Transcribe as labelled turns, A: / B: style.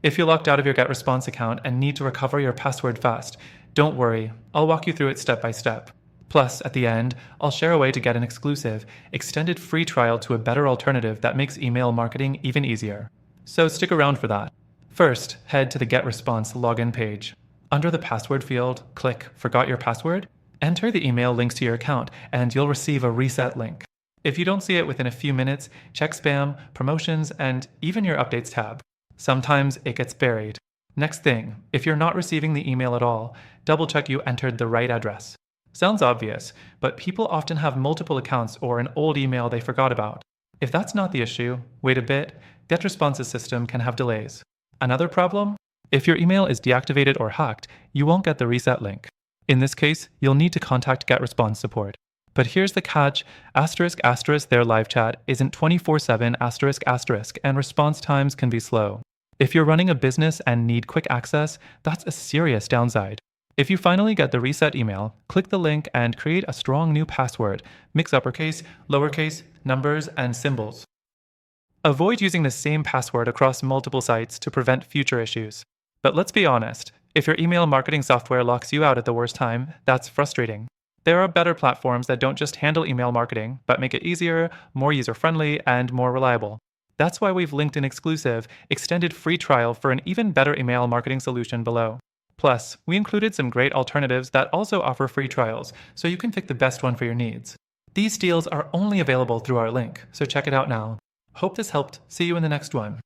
A: If you're locked out of your GetResponse account and need to recover your password fast, don't worry, I'll walk you through it step by step. Plus, at the end, I'll share a way to get an exclusive, extended free trial to a better alternative that makes email marketing even easier. So stick around for that. First, head to the GetResponse login page. Under the password field, click Forgot Your Password, enter the email links to your account, and you'll receive a reset link. If you don't see it within a few minutes, check spam, promotions, and even your updates tab. Sometimes it gets buried. Next thing, if you're not receiving the email at all, double check you entered the right address. Sounds obvious, but people often have multiple accounts or an old email they forgot about. If that's not the issue, wait a bit, GetResponse's system can have delays. Another problem? If your email is deactivated or hacked, you won't get the reset link. In this case, you'll need to contact GetResponse support. But here's the catch, *** their live chat isn't 24/7 ***, and response times can be slow. If you're running a business and need quick access, that's a serious downside. If you finally get the reset email, click the link and create a strong new password. Mix uppercase, lowercase, numbers, and symbols. Avoid using the same password across multiple sites to prevent future issues. But let's be honest, if your email marketing software locks you out at the worst time, that's frustrating. There are better platforms that don't just handle email marketing, but make it easier, more user-friendly, and more reliable. That's why we've linked an exclusive, extended free trial for an even better email marketing solution below. Plus, we included some great alternatives that also offer free trials, so you can pick the best one for your needs. These deals are only available through our link, so check it out now. Hope this helped. See you in the next one.